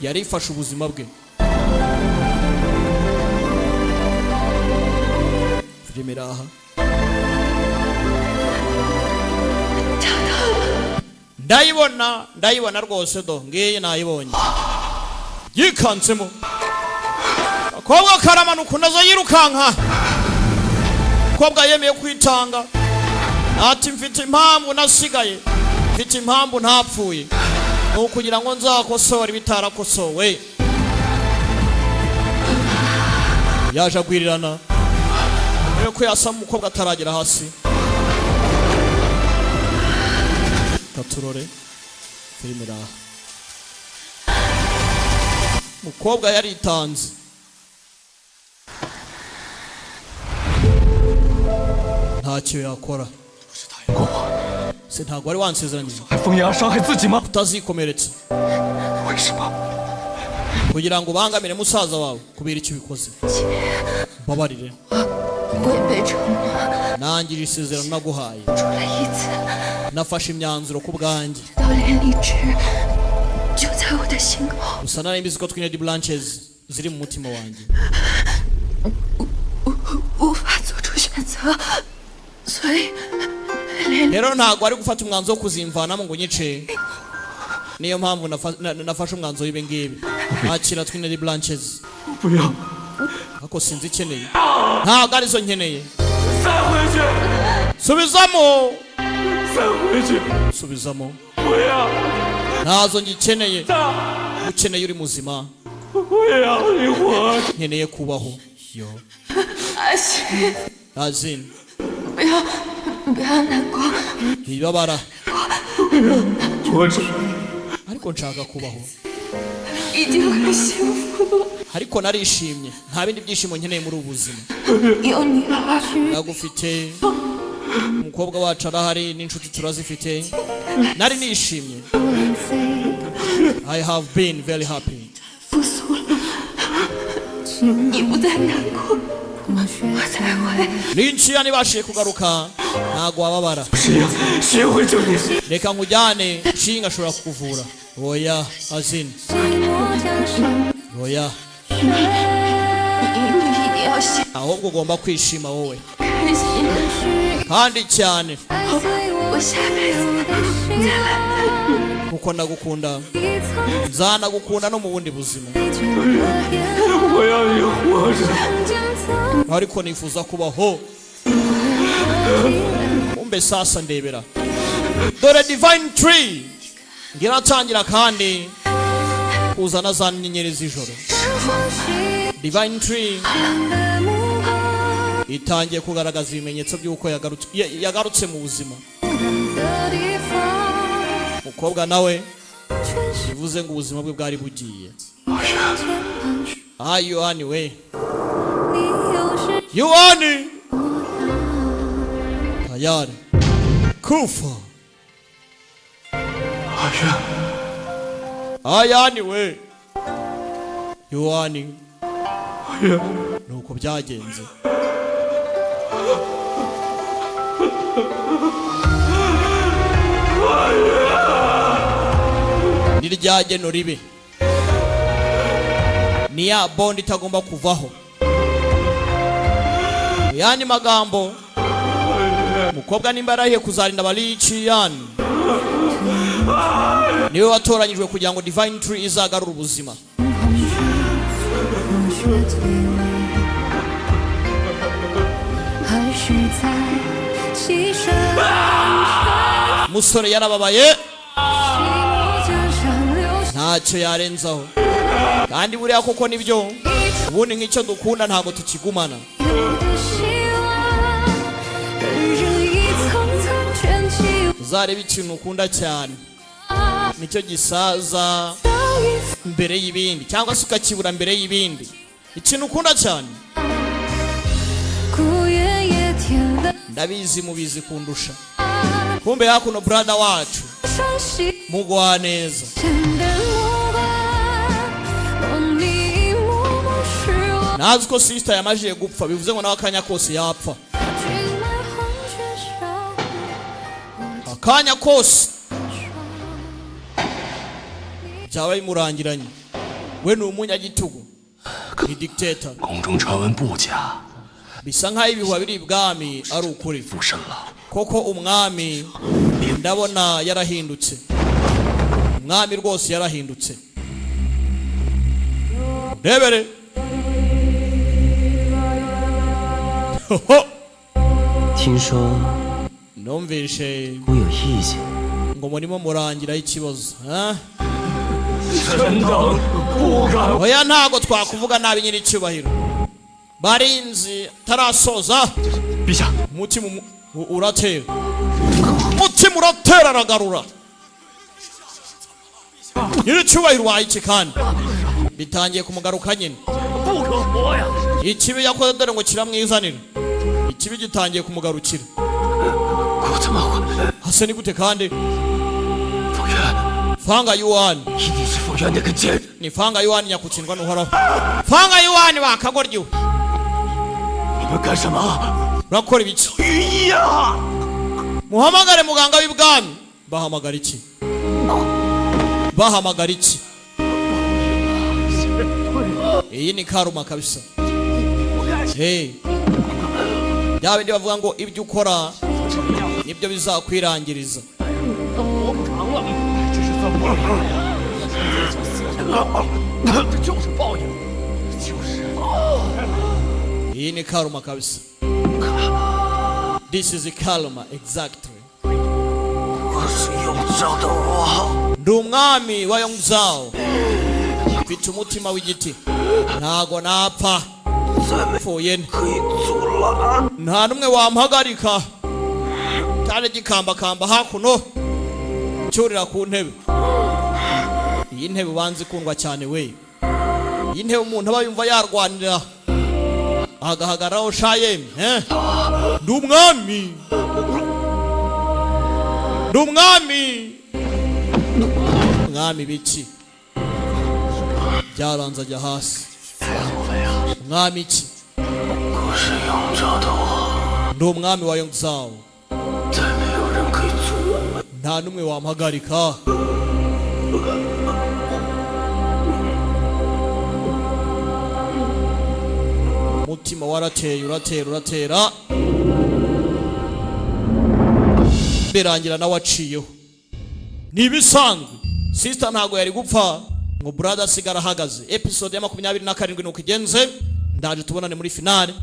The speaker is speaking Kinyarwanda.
yarifashe ubuzima bwe. Filime iraha. Ndayibona rwose do ngiye nayibonye. Yikansemo. Kobwa karamanuka nazo yirukanka. Kobwa yemeye kwitanga. Ati mfite impamvu nasigaye. Mfite impamvu ntapfuye. Nukugira ngo nzakosora bitarakosowe. Yaje agwirirana. Ko yasama umukobwa ataragera hasi. Taturore filime iraha. Umukobwa yaritanze. Ntacyo yakora. Se ntago wari wansezeranyije. Utazikomeretsa. Kugira ngo bangamire musaza wawe kubera icyo bikoze. Babarire. Nangije isezerano naguhaye. Nafashe imyanzuro ku bwanjye. Gusa narimbizi ko twine Blanches ziri mu mutima wanjye. Rero ntago ari gufata umwanzo wo kuzimvanamo ngo nyice. Niyo mpamvu nafashe umwanzo w'ibe ngibi. Akira twine Blanches. Ako sinzi ikeneye. Ntago ari zo nkeneye. Subizamo. Subizamo. Ntazo ngikeneye. Ukeneye uri muzima. Nkeneye kubaho. Yo. Azin. Ntibabara. Ariko nshaka kubaho. Ariko narishimye. Nta bindi byishimo nkeneye muri ubuzima. Nagufite. Umukobwa wacu arahari n'inshuti turazifite. Nari nishimye. I have been very happy. Ninchiya nibashiye kugaruka ntago wababara. Reka nkujyane nshinga ashobora kukuvura. Oya Azin. Oya. Ahubwo ugomba kwishima wowe. Kandi cyane. Kuko ndagukunda. Nzanagukunda no mu bundi buzima. Ariko nifuza kubaho. Umbe sasa ndebera. Dore Divine Tree. Ngiratangira kandi kuzana za nyenyeri z'ijoro. Divine Tree itangiye kugaragaza ibimenyetso by'uko yagarutse mu buzima. Umukobwa nawe bivuze ngo ubuzima bwe bwari bugiye. Yohani we. Yohani tayari kufa. Yohani we. Yohani. Nuko byagenze. Niryage no ribe. Ni ya bondi itagomba kuvaho. Yani magambo umukobwa nimbarahiye kuzarinda balici yani. Niwe watoranyijwe kugira ngo Divine Tree izagarura ubuzima. Musore yarababaye. Ntacyo yarenzaho. Kandi buriya koko nibyo. Ubundi nk'icyo dukunda ntago tukigumana. Uzareba ikintu ukunda cyane nicyo gisaza mbere y'ibindi cyangwa se ukakibura mbere y'ibindi. Ikintu ukunda cyane ndabizi mubizi kundusha. Kumbe yakuno brother wacu mugwa neza. Nazi ko sister yamajiye gupfa bivuze ngo nawe akanya kose yapfa. Akanya kose byabaye murangiranye. we ni umunyagitugu ni dictator 宫中传闻不假 bisa nkaho ibihuha biri ibwami ari ukuri 附身了 koko umwami ndabona yarahindutse umwami rwose yarahindutse rebere ho 听说 numvishe 我有意见 ngo murimo murangira ikibazo ha 臣等不敢 oya ntago twakuvuga nabi nyiri cyubahiro barinzi tarasoza 陛下 umutima uratera umutima uratera aragarura nyiri cyubahiro wayiki kandi bitangiye kumugaruka nyine 不可活呀 ikibi yakoze dore ngo kiramwizanira ikibi gitangiye kumugarukira 我怎么会 hase ni gute kandi 凤元 fanga yuwani 一定是凤元那个贱人 ni fanga yuwani nyakutsindwa n'uhoraho fanga yuwani bakagoryo 你们干什么 urakora ibiki 御医呀 muhamagare muganga w'ibwami bahamagara iki bahamagara iki iyi ni karuma kabisa hey bya bindi bavuga ngo ibyo ukora nibyo bizakwirangiriza 这是怎么了这就是报应就是 iyi ni karuma kabisa this is karuma exactly 我是永昭的王 ndi umwami wa Yongzhao mfite umutima w'igiti ntago napfa pfuye 可以阻拦 nta numwe wampagarika cyane gikambakamba hakuno cyurira ku ntebe iyi ntebe ubanza ikundwa cyane we iyi ntebe umuntu aba yumva yarwanira agahagararaho shayemi ndi umwami ndi umwami umwami biki byaranze ajya hasi umwami iki 我是永昭的王 ndi umwami wa Yongzhao 再没有人可以阻拦 nta numwe wampagarika mutima warateye uratera birangira nawe aciyeho nibisanzwe sister ntago yari gupfa ngo brother asigara ahagaze episode ya 27 nuko igenze ndaje tubonane muri finale